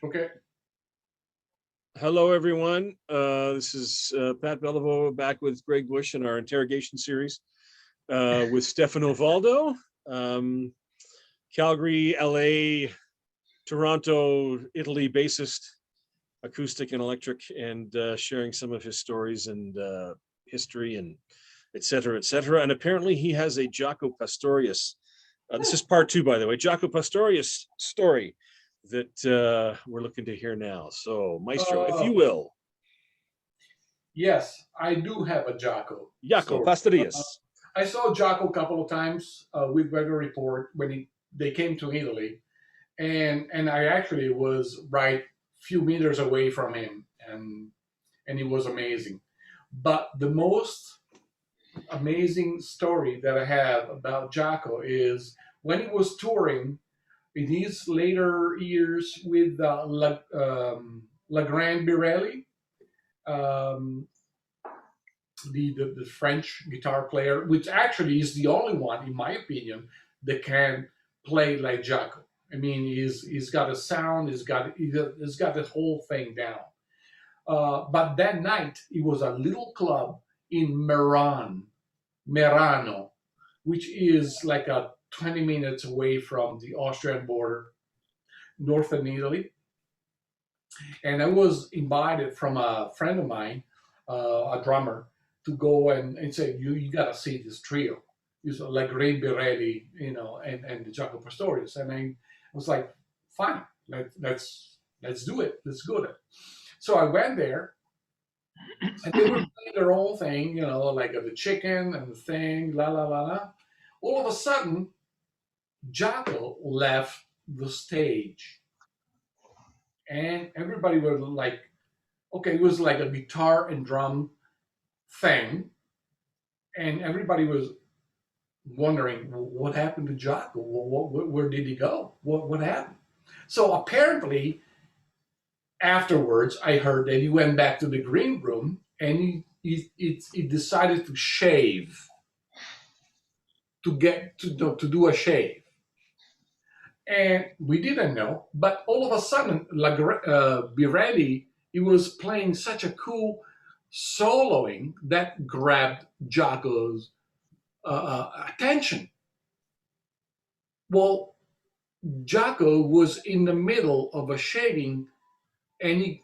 Okay. Hello, everyone. This is Pat Belliveau back with Greg Bush in our interrogation series with Stefano Valdo, Calgary, LA, Toronto, Italy bassist, acoustic and electric, and sharing some of his stories and history and et cetera, et cetera. And apparently he has a Jaco Pastorius. This is part 2, by the way, Jaco Pastorius story that we're looking to hear now. So, Maestro, if you will. Yes, I do have a Jaco. Jaco Pastorius. I saw Jaco a couple of times with Weather Report when they came to Italy, and I actually was right few meters away from him, and it was amazing. But the most amazing story that I have about Jaco is when he was touring in his later years with La Grande Birelli, um, the French guitar player, which actually is the only one, in my opinion, that can play like Jaco. I mean, he's got a sound, he's got the whole thing down. But that night, it was a little club in Merano, which is like a 20 minutes away from the Austrian border, northern Italy. And I was invited from a friend of mine, a drummer, to go and say, you got to see this trio. It's like Ray Birelli, and the Jaco Pastorius. And I was like, fine, let's do it. Let's go there. So I went there, and they were playing their own thing, like the chicken and the thing, la la la la. All of a sudden, Jaco left the stage, and everybody was like, okay, it was like a guitar and drum thing, and everybody was wondering what happened to Jaco. Where did he go? What happened? So apparently, afterwards, I heard that he went back to the green room and he decided to shave, to do a shave. And we didn't know, but all of a sudden, Birelli, he was playing such a cool soloing that grabbed Jaco's attention. Well, Jaco was in the middle of a shaving, and he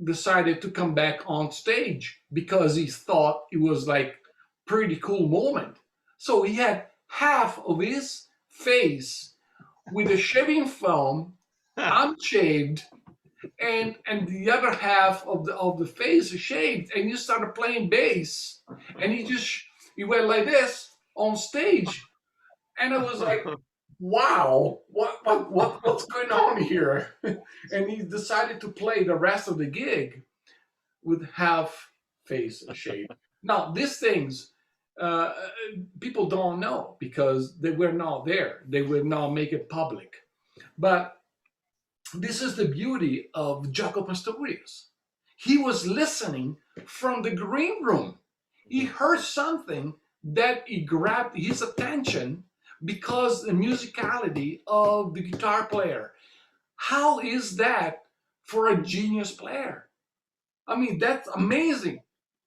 decided to come back on stage because he thought it was like pretty cool moment. So he had half of his face with a shaving foam unshaved, and the other half of the face shaved, and he started playing bass, and he went like this on stage, and I was like, wow, what's going on here? And he decided to play the rest of the gig with half face shaved. Now these things, uh, people don't know because they were not there. They will not make it public. But this is the beauty of Jaco Pastorius. He was listening from the green room. He heard something that he grabbed his attention because the musicality of the guitar player. How is that for a genius player? I mean, that's amazing.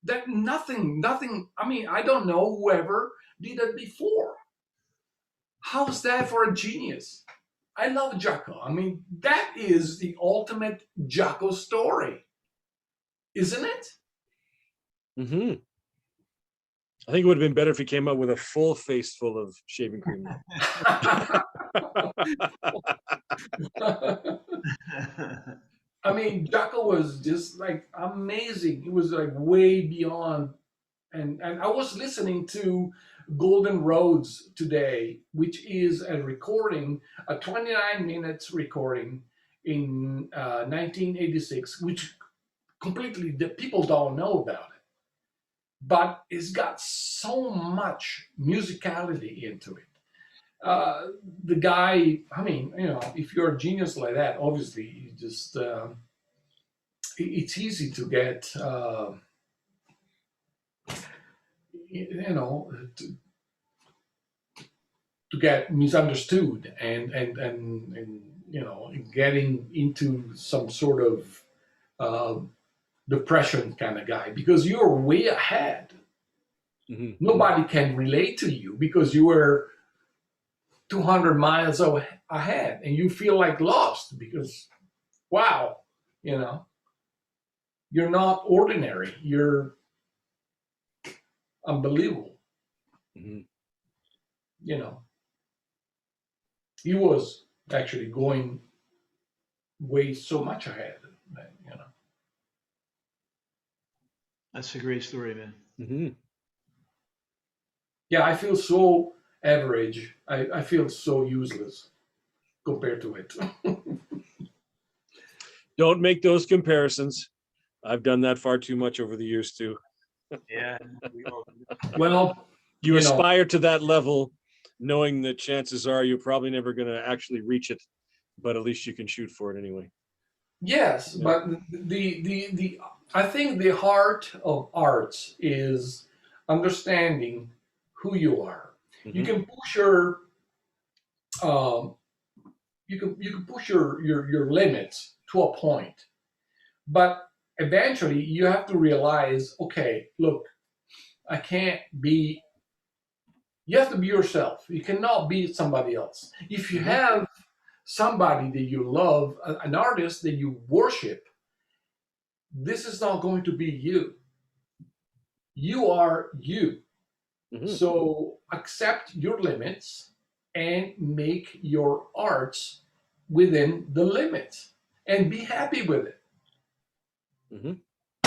That nothing. I mean, I don't know whoever did that before. How's that for a genius? I love Jaco. I mean, that is the ultimate Jaco story, isn't it? Mm-hmm. I think it would have been better if he came up with a full face full of shaving cream. I mean, Jaco was just like amazing. It was like way beyond. And I was listening to Golden Roads today, which is a recording, a 29 minutes recording in 1986, which completely the people don't know about it, but it's got so much musicality into it. The guy, I mean, if you're a genius like that, obviously, you just it's easy to get, to get misunderstood and getting into some sort of uh, depression kind of guy because you're way ahead. Hmm. Nobody can relate to you because you were 200 miles ahead and you feel like lost because, wow, you know, you're not ordinary. You're unbelievable. Hmm. You know, he was actually going way so much ahead. That's a great story, man. Hmm. Yeah, I feel so average. I feel so useless compared to it. Don't make those comparisons. I've done that far too much over the years too. Yeah, we all do. Well, You you know, aspire to that level, knowing that chances are you're probably never going to actually reach it, but at least you can shoot for it anyway. yes, Yeah. but the I think the heart of arts is understanding who you are. You Hmm. can push your um, you can push your limits to a point, but eventually you have to realize, okay, look, I can't be. You have to be yourself. You cannot be somebody else. If you Hmm. have somebody that you love, an artist that you worship, this is not going to be you. You are you. Hmm. So accept your limits and make your arts within the limits and be happy with it. Hmm.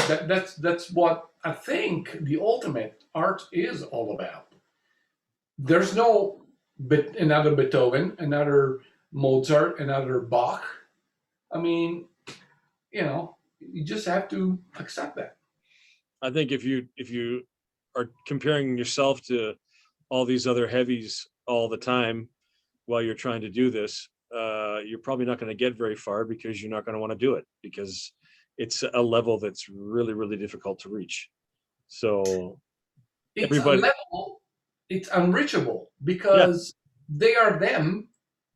That's what I think the ultimate art is all about. There's no another Beethoven, another Mozart, another Bach. I mean, you just have to accept that. I think if you are comparing yourself to all these other heavies all the time while you're trying to do this, you're probably not going to get very far because you're not going to want to do it because it's a level that's really, really difficult to reach. So It's a everybody, level, it's unreachable yeah. because they are them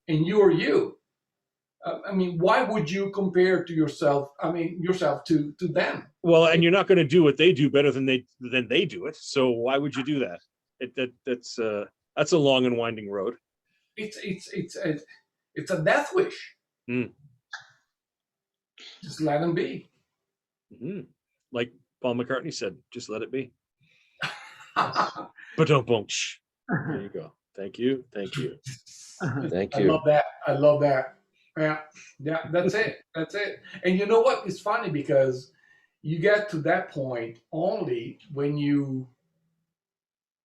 and you are you. I mean, why would you compare to yourself? I mean, yourself to them. Well, and you're not going to do what they do better than they do it. So why would you do that? That's a long and winding road. It's a death wish. Mm. Just let them be. Hmm. Like Paul McCartney said, just let it be. That's But don't boom. There you go. Thank you. Thank you. Thank I love you. that. I love that. Yeah, yeah. That's it. That's it. And you know what? It's funny because you get to that point only when you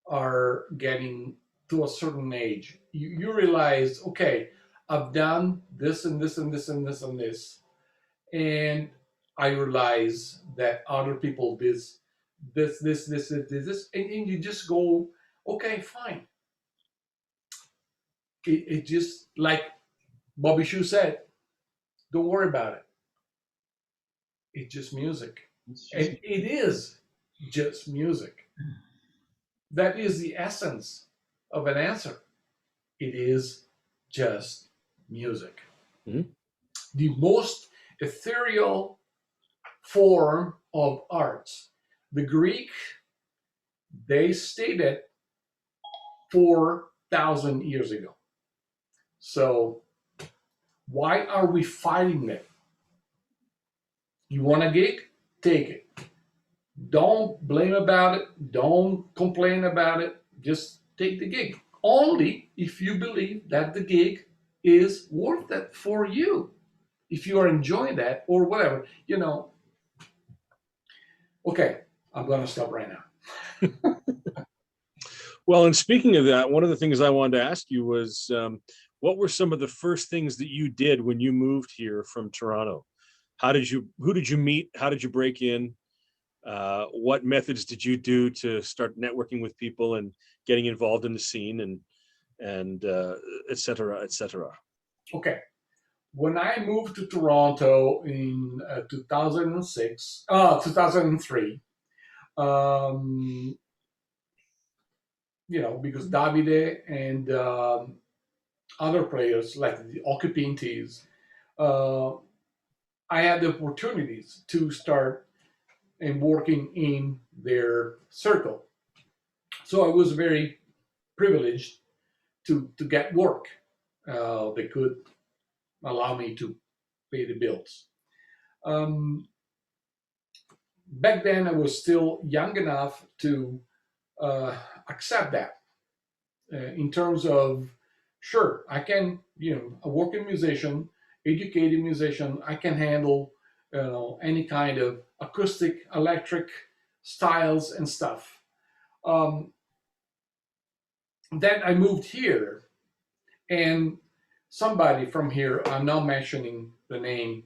are getting to a certain age. You realize, okay, I've done this and this and this and this and this, and I realize that other people this, and you just go, okay, fine. It just like Bobby Shue said, don't worry about it. It's just music, just and it is just music. That is the essence of an answer. It is just music. Mhm. The most ethereal form of arts. The Greek, they stated 4,000 years ago. So why are we fighting it? You want a gig? Take it. Don't blame about it. Don't complain about it. Just take the gig. Only if you believe that the gig is worth it for you. If you are enjoying that or whatever, okay, I'm going to stop right now. Well, and speaking of that, one of the things I wanted to ask you was, what were some of the first things that you did when you moved here from Toronto? Who did you meet? How did you break in? What methods did you do to start networking with people and getting involved in the scene and et cetera, et cetera? Okay. When I moved to Toronto in 2006, 2003, um, because Davide and other players like the Occupintis, uh, I had the opportunities to start and working in their circle. So I was very privileged to get work. They could allow me to pay the bills. Um, Back then, I was still young enough to accept that in terms of, sure, I can, a working musician, educated musician, I can handle, any kind of acoustic, electric styles and stuff. Um, then I moved here, and somebody from here, I'm not mentioning the name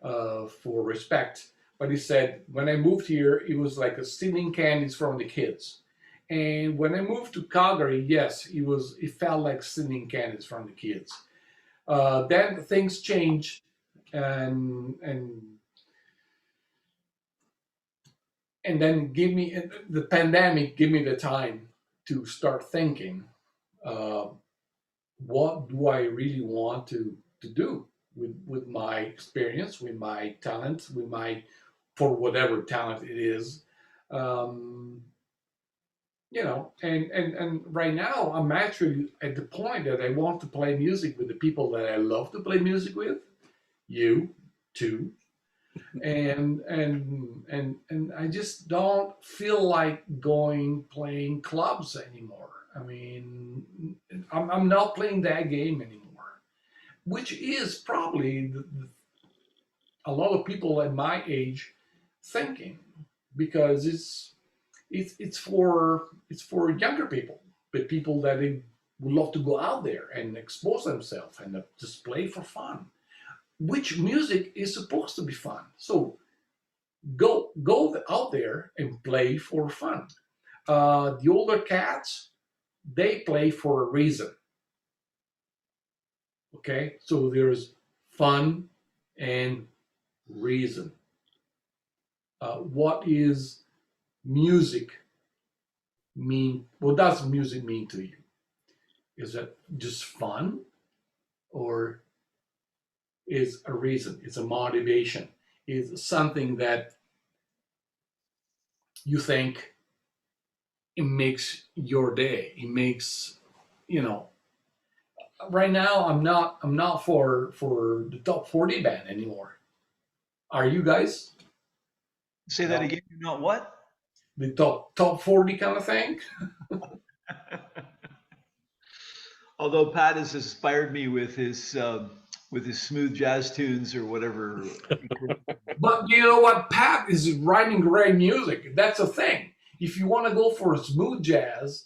for respect, but he said, when I moved here, it was like a stealing candies from the kids. And when I moved to Calgary, yes, it felt like stealing candies from the kids. Then things changed, and and then the pandemic gave me the time to start thinking, uh, what do I really want to do with my experience, with my talent, with my for whatever talent it is. Um, and right now I'm actually at the point that I want to play music with the people that I love to play music with, you too, and I just don't feel like going playing clubs anymore. I mean, I'm not playing that game anymore, which is probably a lot of people at my age thinking, because it's for younger people, but people that they would love to go out there and expose themselves and just play for fun. Which music is supposed to be fun. So go out there and play for fun. The older cats, they play for a reason. Okay, so there's fun and reason. What is music mean? What does music mean to you? Is it just fun, or is a reason? It's a motivation. Is something that you think it makes your day. It makes you know. Right now, I'm not for the top 40 band anymore. Are you guys? Say that No. again. You're not what? The top 40 kind of thing? Although Pat has inspired me with his smooth jazz tunes or whatever. But you know what? Pat is writing great music. That's a thing. If you want to go for smooth jazz,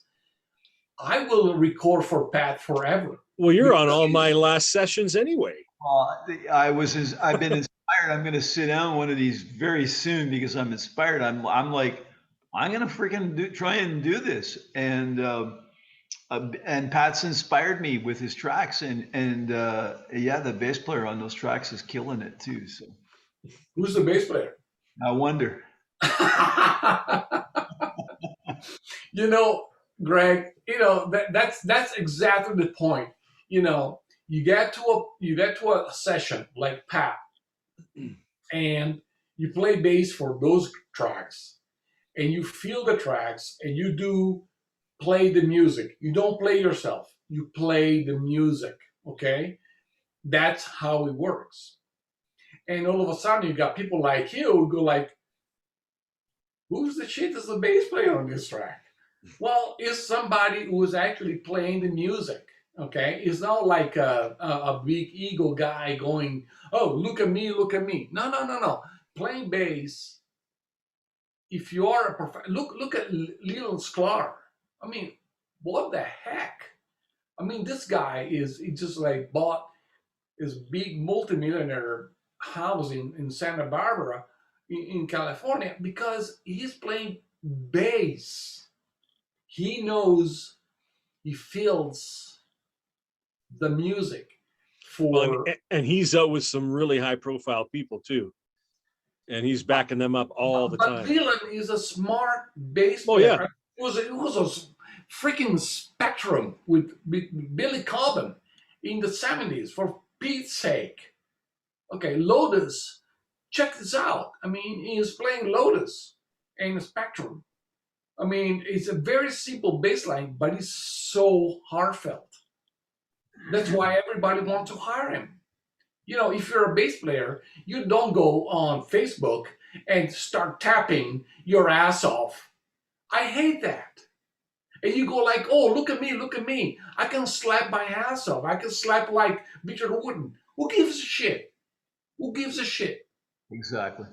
I will record for Pat forever. Well, you're on Because all my last sessions anyway. I've been inspired. I'm going to sit down one of these very soon because I'm inspired. I'm like, I'm going to freaking try and do this. And Pat's inspired me with his tracks, and yeah, the bass player on those tracks is killing it too. So Who's the bass player? I wonder. you know, Greg, that's exactly the point. You get to a session like Pat, and you play bass for those tracks, and you feel the tracks, and you do play the music. You don't play yourself. You play the music. Okay, that's how it works. And all of a sudden, you got people like you who go like, "Who's the shit is the bass player on this track?" Well, it's somebody who is actually playing the music. Okay, it's not like a big ego guy going, "Oh, look at me, look at me." No, no, no, no. Playing bass. If you are a look at Lil Sklar. I mean, what the heck? I mean, this guy he just like bought his big multimillionaire house in Santa Barbara in California because he's playing bass. He knows, he feels the music Well, for. and he's out with some really high profile people too. And he's backing them up all the But time. Leland is a smart bass Oh, player. yeah. It was a freaking spectrum with Billy Cobham in the 70s, for Pete's sake. Okay, Lotus. Check this out. I mean, he's playing Lotus in the Spectrum. I mean, it's a very simple bass line, but it's so heartfelt. That's why everybody wants to hire him. You know, if you're a bass player, you don't go on Facebook and start tapping your ass off. I hate that. And you go like, oh, look at me. I can slap my ass off. I can slap like Victor Wooten. Who gives a shit? Who gives a shit? Exactly.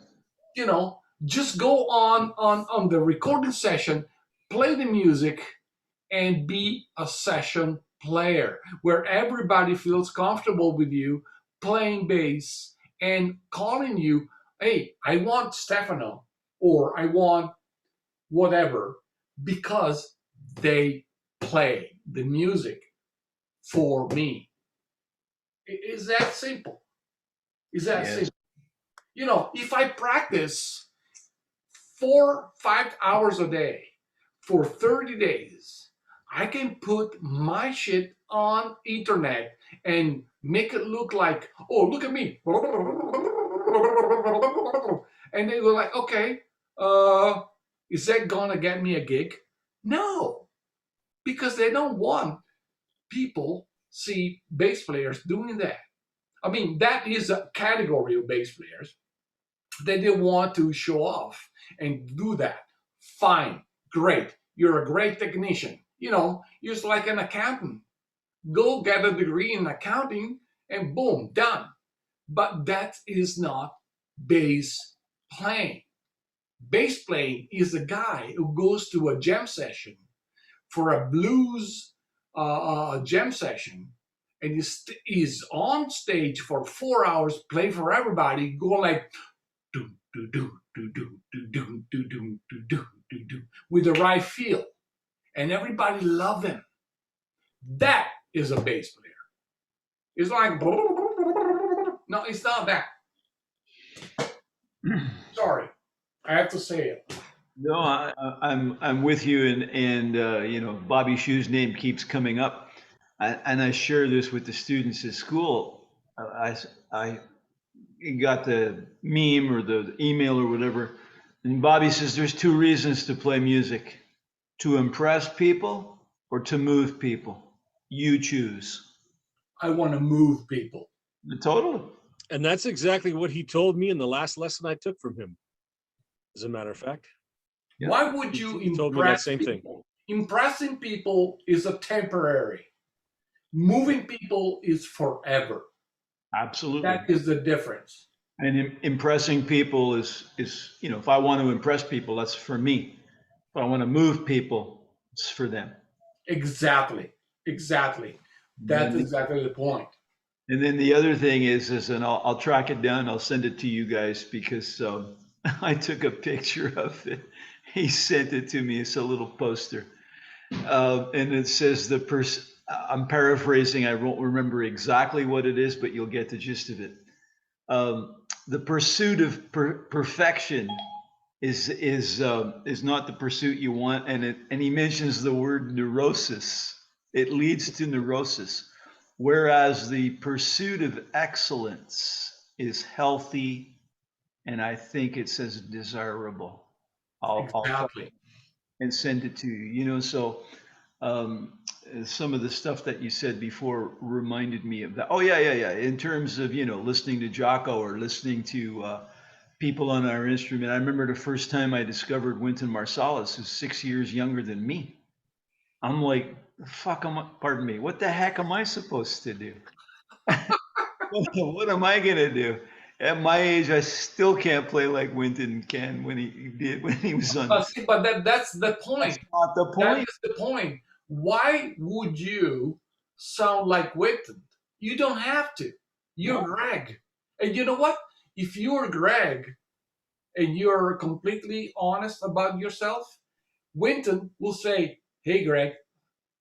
You know, just go on the recording session, play the music, and be a session player where everybody feels comfortable with you playing bass and calling you, hey, I want Stefano or I want whatever, because they play the music for me. Is that simple? Is that Yes. simple? You know, if I practice 4 5 hours a day for 30 days, I can put my shit on internet and make it look like, oh, look at me. And they go like, okay, uh, is that gonna get me a gig? No, because they don't want people see bass players doing that. I mean, that is a category of bass players that they want to show off and do that. Fine, great. You're a great technician. You know, you're just like an accountant. Go get a degree in accounting and boom, done. But that is not bass playing. Bass playing is a guy who goes to a jam session for a blues jam session and is on stage for 4 hours, play for everybody, go like do do do do do do do do do do do do do with the right feel, and everybody love him. That is a bass player. It's like no, it's not that. Sorry, I have to say it. No, I'm with you, and you know, Bobby Shoe's name keeps coming up, and I share this with the students at school. I got the meme or the email or whatever, and Bobby says there's two reasons to play music: to impress people or to move people. You choose. I want to move people. Totally. And that's exactly what he told me in the last lesson I took from him, as a matter of fact. Yeah. Why would you He told me that impress same thing. people? Impressing people is a temporary. Moving people is forever. Absolutely. That is the difference. And impressing people is, you know, if I want to impress people, that's for me. If I want to move people, it's for them. Exactly. Exactly. That's And exactly the point. then the other thing is, and I'll track it down. I'll send it to you guys because I took a picture of it. He sent it to me. It's a little poster, and it says the person. I'm paraphrasing. I won't remember exactly what it is, but you'll get the gist of it. The pursuit of perfection is not the pursuit you want, and he mentions the word neurosis. It leads to neurosis, whereas the pursuit of excellence is healthy, and I think it says desirable. I'll try Exactly. and send it to you. You know, so um, some of the stuff that you said before reminded me of that. Oh yeah, yeah, yeah. In terms of, you know, listening to Jocko or listening to people on our instrument. I remember the first time I discovered Wynton Marsalis, who's 6 years younger than me. I'm like, fuck am I, pardon me, what the heck am I supposed to do? What am I gonna do? At my age, I still can't play like Wynton can when he did when he was on. See, but that's the That's point. not the That point. is the point. Why would you sound like Whitton? You don't have to. You're No. Greg. And you know what? If you're Greg and you're completely honest about yourself, Winton will say, hey, Greg,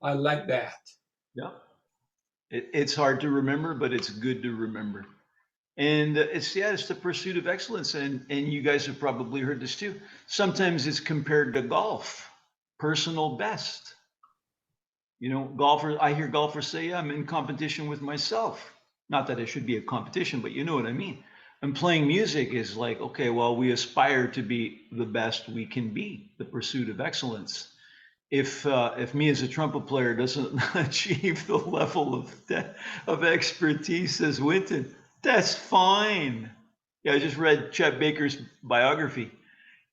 I like that. Yeah. It's hard to remember, but it's good to remember. And it's yeah, it's the pursuit of excellence, and you guys have probably heard this too. Sometimes it's compared to golf, personal best. You know, golfers. I hear golfers say, yeah, I'm in competition with myself. Not that it should be a competition, but you know what I mean. And playing music is like, okay, well, we aspire to be the best we can be, the pursuit of excellence. If me as a trumpet player doesn't achieve the level of expertise as Winton, that's fine. Yeah, I just read Chet Baker's biography,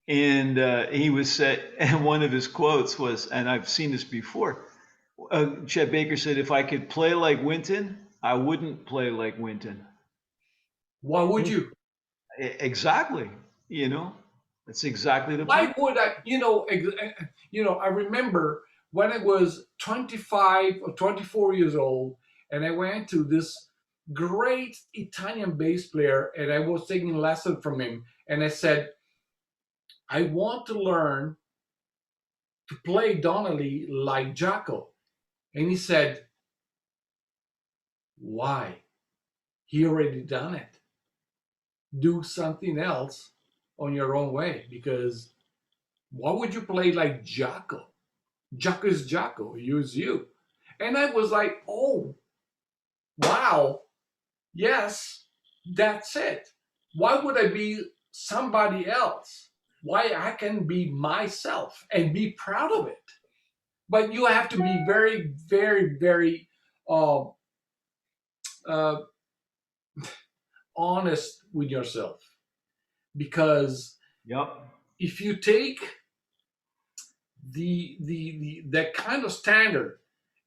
and he was said, and one of his quotes was, and I've seen this before. Chet Baker said, "If I could play like Winton, I wouldn't play like Winton." Why would you? Exactly. You know, that's exactly the Why point. would I? I remember when I was 25 or 24 years old, and I went to this great Italian bass player, and I was taking a lesson from him, and I said, I want to learn to play Donnelly like Jaco. And he said, why? He already done it. Do something else on your own way, because why would you play like Jaco? Jaco is Jaco, you is you. And I was like, oh, wow, yes, that's it. Why would I be somebody else? Why I can be myself and be proud of it? But you have to be very, very, very uh, uh, honest with yourself, because Yep. if you take that kind of standard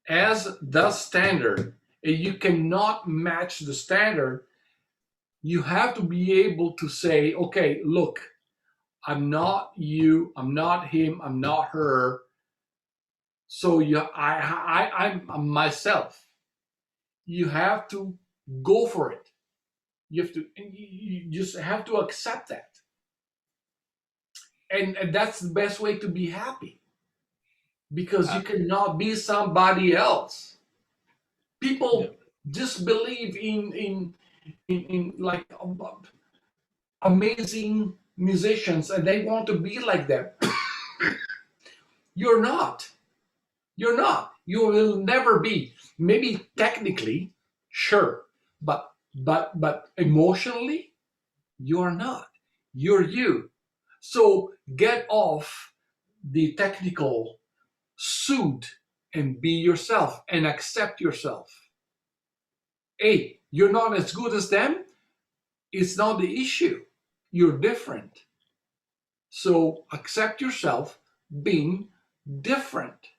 as the standard and you cannot match the standard, you have to be able to say, okay, look, I'm not you, I'm not him, I'm not her. So I'm myself. You have to go for it. You just have to accept that, and that's the best way to be happy, because Uh, you cannot be somebody else. Yeah. People just believe in like amazing musicians, and they want to be like them. You're not. You're not. You will never be. Maybe technically, sure, but emotionally, you're not. You're you. So get off the technical suit and be yourself and accept yourself. Hey, you're not as good as them. It's not the issue. You're different. So accept yourself being different.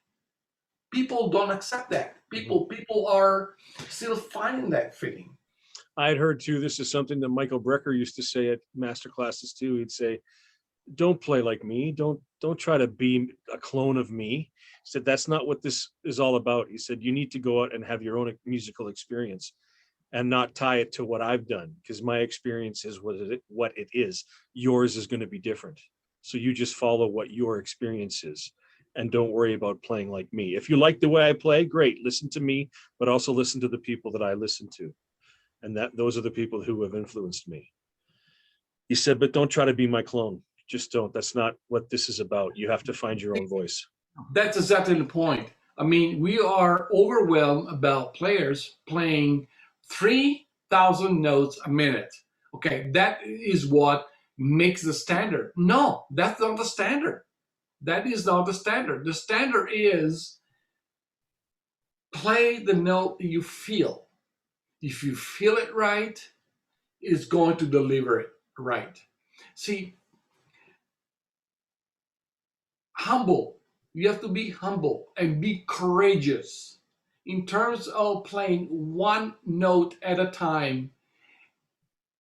People don't accept that. Mhm. People are still finding that feeling. I had heard too, this is something that Michael Brecker used to say at master classes too. He'd say, don't play like me. Don't try to be a clone of me. He said, that's not what this is all about. He said, you need to go out and have your own musical experience and not tie it to what I've done, because my experience is what it is. Yours is going to be different. So you just follow what your experience is and don't worry about playing like me. If you like the way I play, great, listen to me, but also listen to the people that I listen to. And that those are the people who have influenced me. He said, but don't try to be my clone. Just don't. That's not what this is about. You have to find your own voice. That's exactly the point. I mean, we are overwhelmed about players playing 3,000 notes a minute. Okay, that is what makes the standard. No, that's not the standard. That is not the standard. The standard is play the note you feel. If you feel it right, it's going to deliver it right. See, humble. You have to be humble and be courageous in terms of playing one note at a time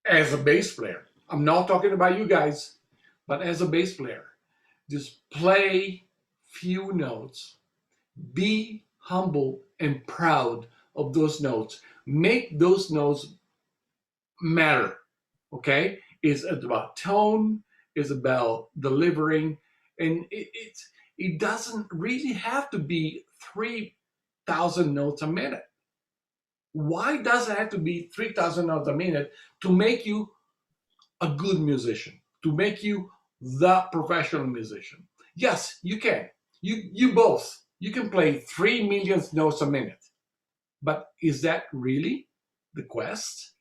as a bass player. I'm not talking about you guys, but as a bass player, just play few notes. Be humble and proud of those notes. Make those notes matter. Okay, it's about tone, it's about delivering, and it doesn't really have to be 3,000 notes a minute. Why does it have to be 3,000 notes a minute to make you a good musician, to make you the professional musician? Yes, you can. You both. You can play 3 million notes a minute. But is that really the quest?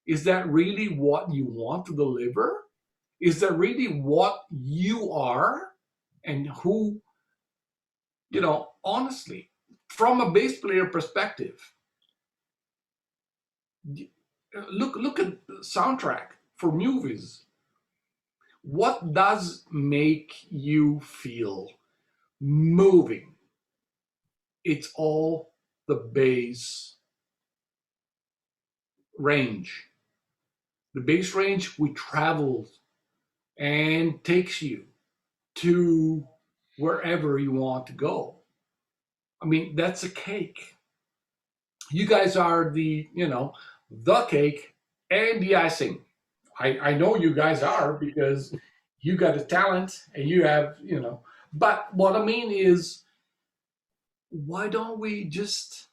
Is that really what you want to deliver? Is that really what you are? And who, honestly, from a bass player perspective, look at the soundtrack for movies. What does make you feel moving? It's all the bass range. The bass range we travels and takes you to wherever you want to go. I mean, that's a cake. You guys are the cake and the icing. I know you guys are because you got a talent and you have. But what I mean is, why don't we just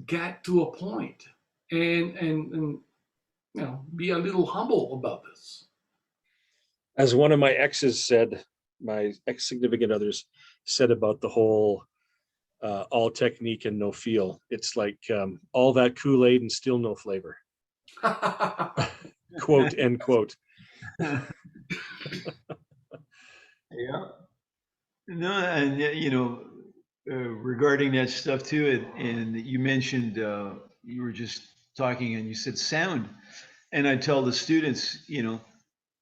get to a point and be a little humble about this? As one of my exes said, my ex significant others said about the whole all technique and no feel. It's like all that Kool-Aid and still no flavor. Quote, end quote. Yeah. No, and regarding that stuff too, and you mentioned you were just talking and you said sound, and I tell the students,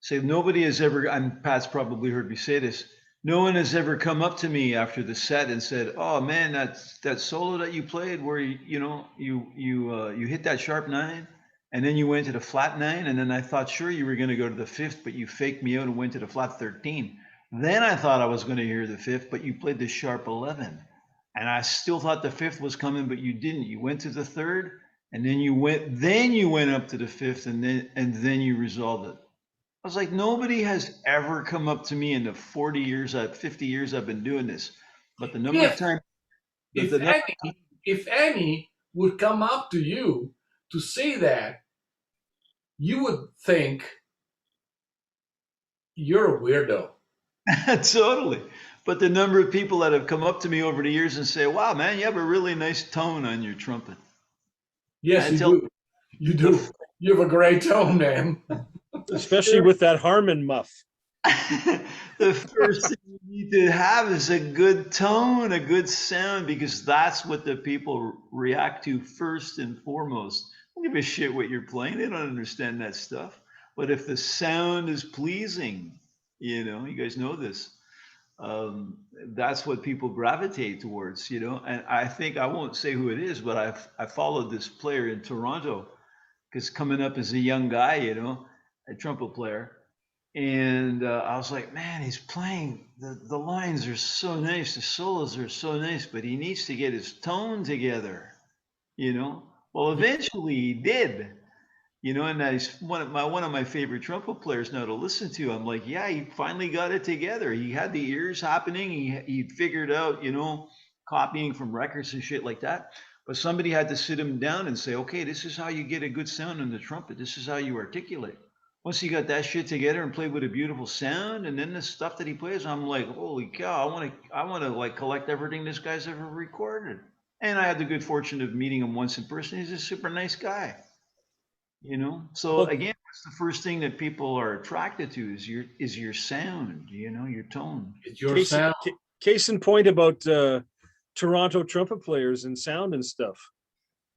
say nobody has ever. And Pat's probably heard me say this. No one has ever come up to me after the set and said, "Oh man, that solo that you played, where you hit that sharp nine, and then you went to the flat nine, and then I thought sure you were going to go to the fifth, but you faked me out and went to the flat 13. Then I thought I was going to hear the fifth, but you played the sharp 11, and I still thought the fifth was coming, but you didn't. You went to the third, and then you went up to the fifth, and then you resolved it." I was like, nobody has ever come up to me in the 50 years I've been doing this. But the number of If times, but if the number, any would come up to you to say that, you would think you're a weirdo. totally. But the number of people that have come up to me over the years and say, "Wow, man, you have a really nice tone on your trumpet." Yes, I you tell do. You do. You have a great tone, man. the Especially with that Harmon muff. the first thing you need to have is a good tone, a good sound, because that's what the people react to first and foremost. Don't give a shit what you're playing. They don't understand that stuff. But if the sound is pleasing, you guys know this. That's what people gravitate towards, And I think I won't say who it is, but I followed this player in Toronto because coming up as a young guy, a trumpet player, and I was like, man, he's playing. The lines are so nice. The solos are so nice, but he needs to get his tone together, Well, eventually he did, and he's one of my favorite trumpet players now to listen to. I'm like, yeah, he finally got it together. He had the ears happening. He figured out, copying from records and shit like that. But somebody had to sit him down and say, okay, this is how you get a good sound on the trumpet. This is how you articulate. Once he got that shit together and played with a beautiful sound, and then the stuff that he plays, I'm like, holy cow! I want to like collect everything this guy's ever recorded. And I had the good fortune of meeting him once in person. He's a super nice guy. So Well, again, that's the first thing that people are attracted to is your sound, your tone. It's your case, sound. case in point about Toronto trumpet players and sound and stuff.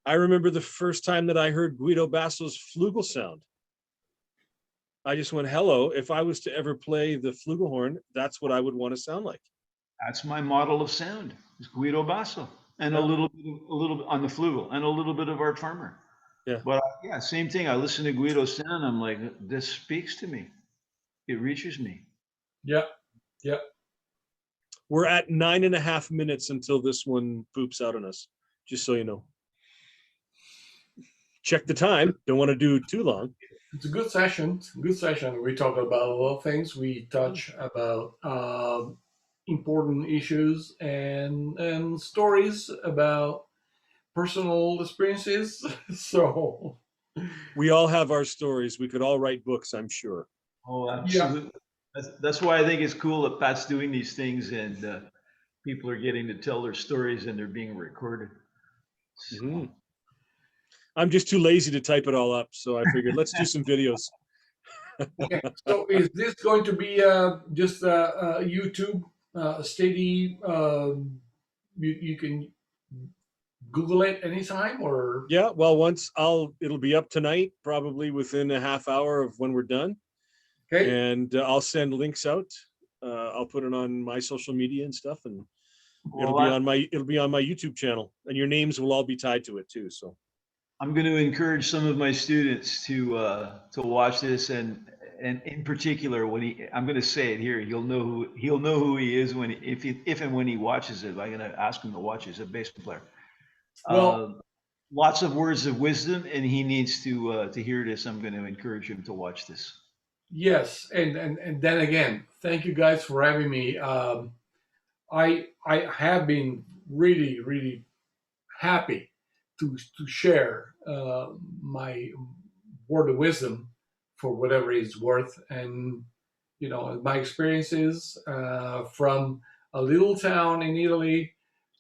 I remember the first time that I heard Guido Basso's flugel sound. I just went, hello. If I was to ever play the flugelhorn, that's what I would want to sound like. That's my model of sound. Is Guido Basso, and a Yeah. little bit on the flugel, and a little bit of Art Farmer. Yeah. But yeah, same thing. I listen to Guido's sound. I'm like, this speaks to me. It reaches me. Yeah. Yeah. We're at 9.5 minutes until this one poops out on us, just so you know. Check the time. Don't want to do too long. It's a good session. It's a good session. We talk about a lot of things. We touch about important issues and stories about personal experiences. So We all have our stories. We could all write books, I'm sure. Oh, yeah, absolutely. That's why I think it's cool that Pat's doing these things, and people are getting to tell their stories and they're being recorded. So, Mhm. I'm just too lazy to type it all up. So I figured let's do some videos. Okay. So is this going to be just YouTube steady? You can Google it anytime, or Yeah, well, it'll be up tonight, probably within a half hour of when we're done. okay. And I'll send links out. I'll put it on my social media and stuff, and it'll Well, be on my YouTube channel, and your names will all be tied to it too. So I'm going to encourage some of my students to watch this, and in particular, I'm going to say it here, he'll know who he is if and when he watches it. I'm going to ask him to watch it. He's a bass player. Well, Lots of words of wisdom, and he needs to hear this. I'm going to encourage him to watch this. yes, and then again, thank you guys for having me. I have been really happy to share my word of wisdom for whatever it's worth, and my experiences from a little town in Italy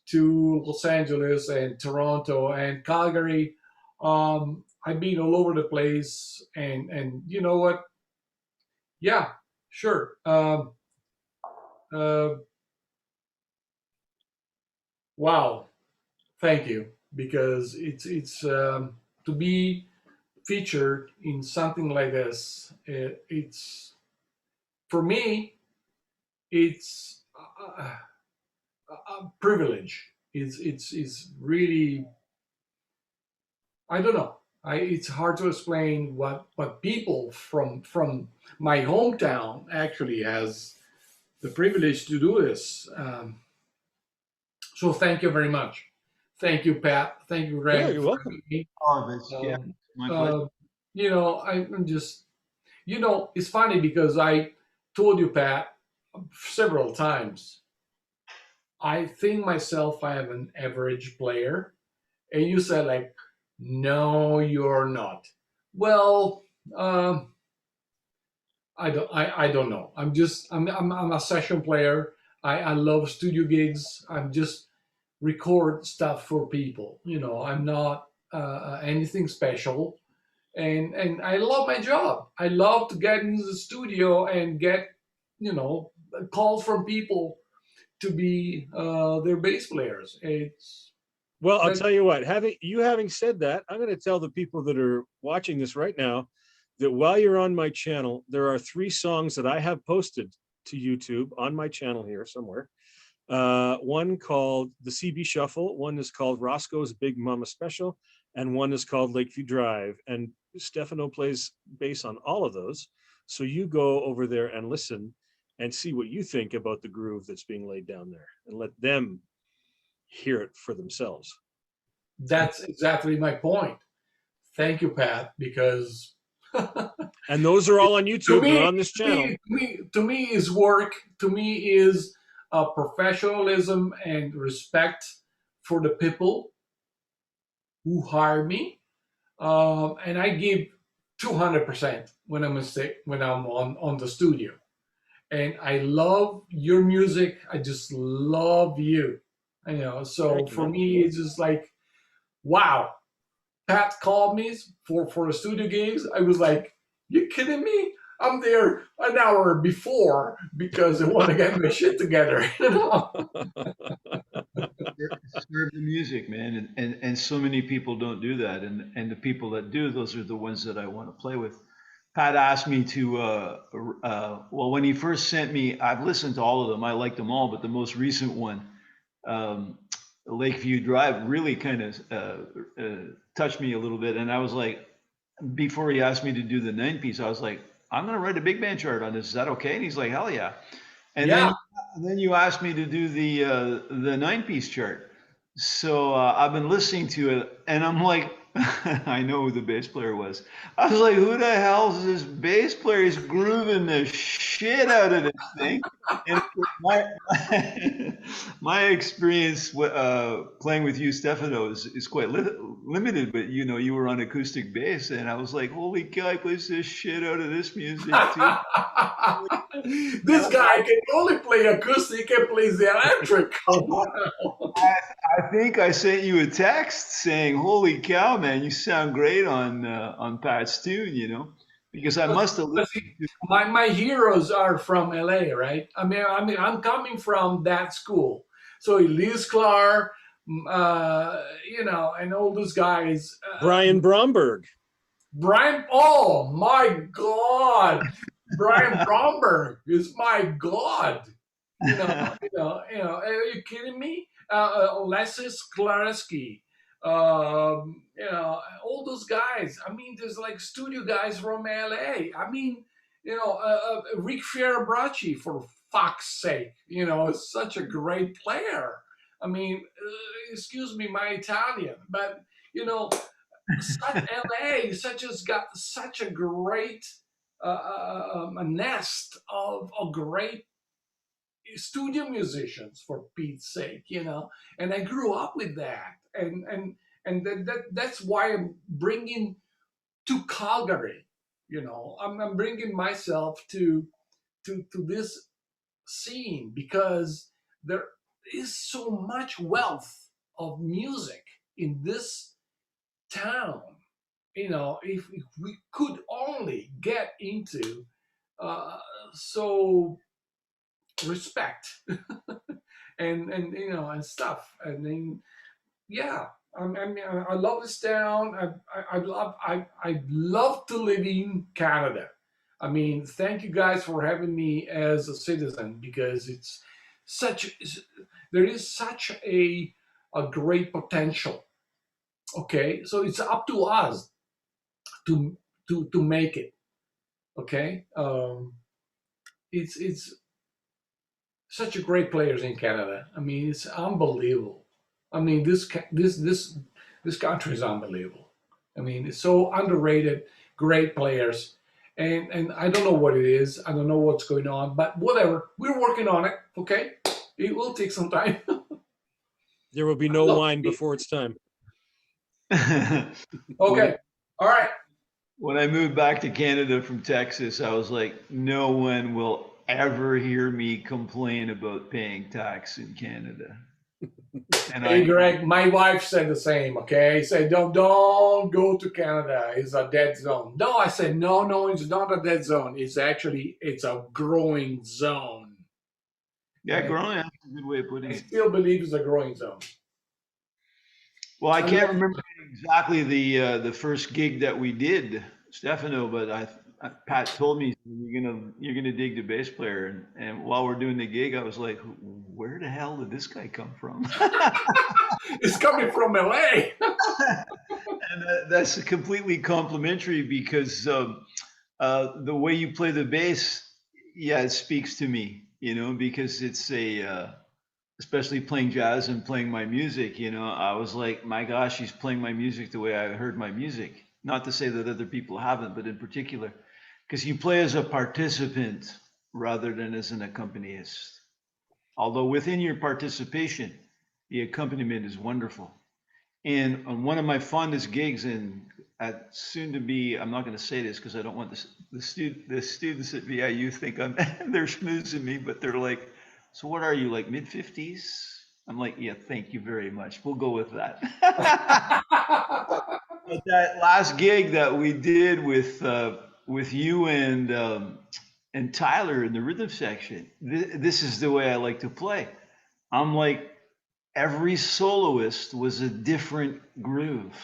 to Los Angeles and Toronto and Calgary. I've been all over the place, and you know what? Yeah, sure. Uh, wow, thank you, because it's to be featured in something like this. It's for me, it's a privilege. It's really, I don't know. It's hard to explain what people from my hometown actually has the privilege to do this. So thank you very much. Thank you, Pat. Thank you, yeah, Greg, you're for welcome. having me. Oh, that's, yeah, Um, my pleasure. I'm just, it's funny because I told you, Pat, several times, I think myself I am an average player. And you said, like, no, you're not. Well, um, I don't know. I'm a session player. I love studio gigs. I'm just record stuff for people. I'm not anything special, and I love my job. I love to get into the studio and get calls from people to be their bass players. It's Well, I'll that tell you what, having said that, I'm going to tell the people that are watching this right now that while you're on my channel, there are 3 songs that I have posted to YouTube on my channel here somewhere. One called the CB Shuffle, one is called Roscoe's Big Mama Special, and one is called Lakeview Drive. And Stefano plays bass on all of those. So you go over there and listen and see what you think about the groove that's being laid down there, and let them hear it for themselves. that's exactly my point. Thank you, Pat, because And those are all on to YouTube. They're me, on this channel. to me is work. To me is professionalism and respect for the people who hire me, and I give 200% when I'm on the studio. And I love your music. I just love you. So Thank you, for man. me, it's just like, wow. Pat called me for the studio gigs. I was like, you kidding me? I'm there an hour before because I want to get my shit together. Serve the music, man, and so many people don't do that, and the people that do, those are the ones that I want to play with. Pat asked me to, well, when he first sent me, I've listened to all of them. I like them all, but the most recent one, um, Lakeview Drive, really kind of touched me a little bit. And I was like, before he asked me to do the 9-piece, I was like, I'm going to write a big band chart on this. Is that okay? And he's like, hell yeah. And Yeah, then you asked me to do the 9-piece chart. So I've been listening to it, and I'm like, I know who the bass player was. I was like, who the hell is this bass player? He's grooving the shit out of this thing. And my my experience playing with you, Stefano, is quite limited. But you were on acoustic bass, and I was like, holy cow, he plays this shit out of this music too. this guy can only play acoustic. He can play the electric. I, Wow. I think I sent you a text saying, "Holy cow, man, you sound great on Pat's tune," you know, because I must have But listened to. my heroes are from LA, right? I'm coming from that school. So Elise Clark, and all those guys. Brian Bromberg. Brian, oh my God, Brian Bromberg is my God. Are you kidding me? Lesis Klareski, all those guys. I mean, there's like studio guys from LA. I mean, Rick Fiorabracci, for fuck's sake, is such a great player. I mean, excuse me, my Italian, but you know, LA such has got such a great a nest of great studio musicians, for Pete's sake, and I grew up with that, that's why I'm bringing to Calgary, I'm bringing myself to this scene because there is so much wealth of music in this town. If we could only get into uh, so respect and stuff. And then, yeah, I love this town. I love to live in Canada. I mean, thank you guys for having me as a citizen, because it's such there is such a great potential. Okay, so it's up to us to to make it. Okay, it's such a great players in Canada. I mean, it's unbelievable. I mean, this country is unbelievable. I mean, it's so underrated. Great players, and I don't know what it is. I don't know what's going on, but whatever. We're working on it. Okay, it will take some time. There will be no wine before it's time. Okay, all right. When I moved back to Canada from Texas, I was like, no one will ever hear me complain about paying tax in Canada. And Hey, Greg, my wife said the same. Okay, I said, don't go to Canada. It's a dead zone. No, I said, no, it's not a dead zone. It's a growing zone. yeah, And growing, that's a good way of putting I it. still believe it's a growing zone. Well, I I can't love remember exactly the first gig that we did, Stefano, but Pat told me you're gonna dig the bass player, and while we're doing the gig, I was like, where the hell did this guy come from? it's coming from LA. And that's completely complimentary because the way you play the bass, yeah, it speaks to me, because it's especially playing jazz and playing my music, I was like, my gosh, he's playing my music the way I heard my music. Not to say that other people haven't, but in particular, because you play as a participant rather than as an accompanist. Although within your participation, the accompaniment is wonderful. And on one of my fondest gigs, and at soon to be, I'm not going to say this because I don't want the students at VIU think they're schmoozing me, but they're like, so what are you, like mid-50s? I'm like, yeah, thank you very much. We'll go with that. But that last gig that we did with you and Tyler in the rhythm section, this is the way I like to play. I'm like, every soloist was a different groove.